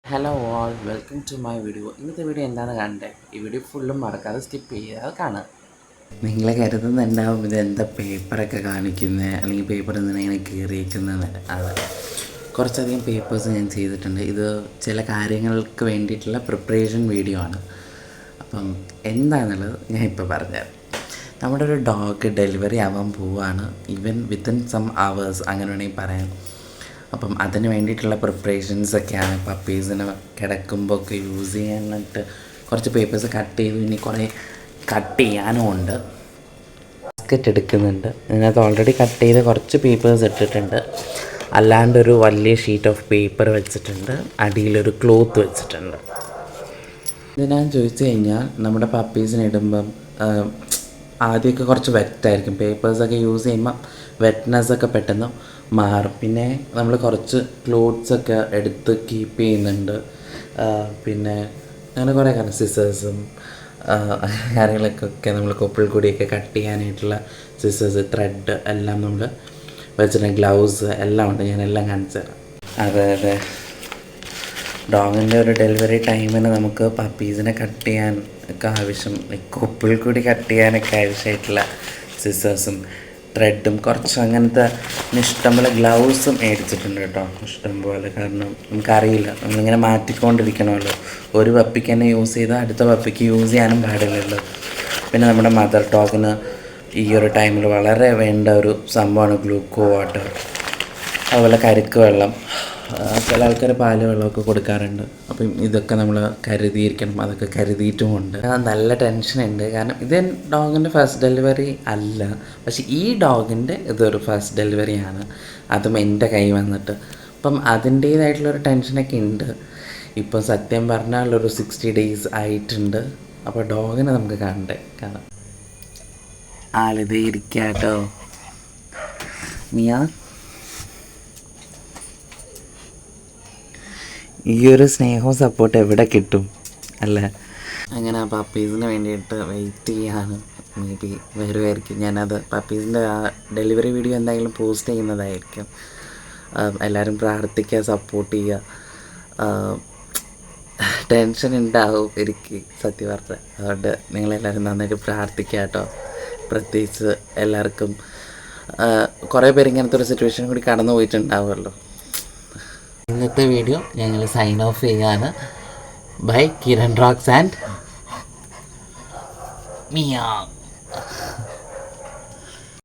Hello all welcome to my video. ഇന്നത്തെ video എന്താണെന്ന് കാണണ്ടേ? ഈ വീഡിയോ ഫുള്ളും മറക്കാതെ സ്കിപ്പ് ചെയ്യാതെ കാണാം. നിങ്ങൾ കരുതുന്നുണ്ടാവും ഇതെന്താ പേപ്പറൊക്കെ കാണിക്കുന്നത്, അല്ലെങ്കിൽ പേപ്പർ എന്തിനാ ഇങ്ങനെ കീറിയിരിക്കുന്നത്. അത് കുറച്ചധികം പേപ്പേഴ്സ് ഞാൻ ചെയ്തിട്ടുണ്ട്. ഇത് ചില കാര്യങ്ങൾക്ക് വേണ്ടിയിട്ടുള്ള പ്രിപ്പറേഷൻ വീഡിയോ ആണ്. അപ്പം എന്താണെന്നുള്ളത് ഞാൻ ഇപ്പോൾ പറഞ്ഞുതരാം. നമ്മുടെ ഒരു ഡോഗ് ഡെലിവറി ആവാൻ പോവുകയാണ്. ഈവൻ വിത്തിൻ സം അവേഴ്സ് അങ്ങനെ വേണമെങ്കിൽ പറയാം. അപ്പം അതിന് വേണ്ടിയിട്ടുള്ള പ്രിപ്പറേഷൻസൊക്കെയാണ്. പപ്പീസിന് കിടക്കുമ്പോൾ ഒക്കെ യൂസ് ചെയ്യാനായിട്ട് കുറച്ച് പേപ്പേഴ്സ് കട്ട് ചെയ്തു. ഇനി കുറേ കട്ട് ചെയ്യാനും ഉണ്ട്. ബാസ്ക്കറ്റ് എടുക്കുന്നുണ്ട്. ഇതിനകത്ത് ഓൾറെഡി കട്ട് ചെയ്ത് കുറച്ച് പേപ്പേഴ്സ് ഇട്ടിട്ടുണ്ട്. അല്ലാണ്ടൊരു വലിയ ഷീറ്റ് ഓഫ് പേപ്പർ വെച്ചിട്ടുണ്ട്. അടിയിലൊരു ക്ലോത്ത് വെച്ചിട്ടുണ്ട്. ഇതിനാന്ന് ചോദിച്ചു കഴിഞ്ഞാൽ നമ്മുടെ പപ്പീസിന് ഇടുമ്പം ആദ്യമൊക്കെ കുറച്ച് വെറ്റായിരിക്കും. പേപ്പേഴ്സൊക്കെ യൂസ് ചെയ്യുമ്പം വെറ്റ്നെസ്സൊക്കെ പെട്ടെന്ന് മാറും. പിന്നെ നമ്മൾ കുറച്ച് ക്ലോത്ത്സൊക്കെ എടുത്ത് കീപ്പ് ചെയ്യുന്നുണ്ട്. പിന്നെ അങ്ങനെ കുറേ കാര്യം സിസേഴ്സും കാര്യങ്ങളൊക്കെ നമ്മൾ കൊപ്പിൾ കൂടിയൊക്കെ കട്ട് ചെയ്യാനായിട്ടുള്ള സിസേഴ്സ്, ത്രെഡ് എല്ലാം നമ്മൾ വെച്ചിട്ടുണ്ട്. ഗ്ലൗസ് എല്ലാം ഉണ്ട്. ഞാനെല്ലാം കാണിച്ചു തരാം. അതെ, ഡോഗിൻ്റെ ഒരു ഡെലിവറി ടൈമിന് നമുക്ക് പപ്പീസിനെ കട്ട് ചെയ്യാൻ ഒക്കെ ആവശ്യം, കൊപ്പിൾ കൂടി കട്ട് ചെയ്യാനൊക്കെ ആവശ്യമായിട്ടുള്ള സിസേഴ്സും ത്രെഡും കുറച്ച് അങ്ങനത്തെ ഇഷ്ടംപോലെ ഗ്ലൗസും മേടിച്ചിട്ടുണ്ട് കേട്ടോ. ഇഷ്ടംപോലെ. കാരണം നമുക്കറിയില്ല, നമ്മളിങ്ങനെ മാറ്റിക്കൊണ്ടിരിക്കണമല്ലോ. ഒരു പപ്പിക്ക് തന്നെ യൂസ് ചെയ്താൽ അടുത്ത പപ്പിക്ക് യൂസ് ചെയ്യാനും പാടില്ലല്ലോ. പിന്നെ നമ്മുടെ മദർ ഡോഗിന് ഈ ഒരു ടൈമിൽ വളരെ വേണ്ട ഒരു സംഭവമാണ് ഗ്ലൂക്കോ വാട്ടർ, അതുപോലെ കരിക്ക് വെള്ളം. ചില ആൾക്കാർ പാല് വെള്ളമൊക്കെ കൊടുക്കാറുണ്ട്. അപ്പം ഇതൊക്കെ നമ്മൾ കരുതിയിരിക്കണം. അതൊക്കെ കരുതിയിട്ടുമുണ്ട്. നല്ല ടെൻഷനുണ്ട്. കാരണം ഇത് ഡോഗിൻ്റെ ഫസ്റ്റ് ഡെലിവറി അല്ല, പക്ഷെ ഈ ഡോഗിൻ്റെ ഇതൊരു ഫസ്റ്റ് ഡെലിവറിയാണ്, അതും എൻ്റെ കൈ വന്നിട്ട്. അപ്പം അതിൻ്റേതായിട്ടുള്ളൊരു ടെൻഷനൊക്കെ ഉണ്ട്. ഇപ്പം സത്യം പറഞ്ഞാൽ ഒരു 60 days ആയിട്ടുണ്ട്. അപ്പോൾ ഡോഗിനെ നമുക്ക് കാണാം. ആളിതേ ഇരിക്കാട്ടോ. മിയാ, ഈ ഒരു സ്നേഹവും സപ്പോർട്ട് എവിടെ കിട്ടും അല്ലേ? അങ്ങനെ ആ പപ്പീസിന് വേണ്ടിയിട്ട് വെയിറ്റ് ചെയ്യാണ്. മേ ബി വരുമായിരിക്കും. ഞാനത് പപ്പീസിൻ്റെ ആ ഡെലിവറി വീഡിയോ എന്തായാലും പോസ്റ്റ് ചെയ്യുന്നതായിരിക്കും. എല്ലാവരും പ്രാർത്ഥിക്കുക, സപ്പോർട്ട് ചെയ്യുക. ടെൻഷൻ ഉണ്ടാവും എനിക്ക് സത്യം പറഞ്ഞാൽ. അതുകൊണ്ട് നിങ്ങളെല്ലാവരും നന്നായിട്ട് പ്രാർത്ഥിക്കുക കേട്ടോ. പ്രത്യേകിച്ച് എല്ലാവർക്കും കുറേ പേര് ഇങ്ങനത്തെ ഒരു സിറ്റുവേഷൻ കൂടി കടന്നു പോയിട്ടുണ്ടാവുമല്ലോ. ഇന്നത്തെ വീഡിയോ ഞങ്ങൾ സൈൻ ഓഫ് ചെയ്യാണ്. Bye Kiran rocks and Miya.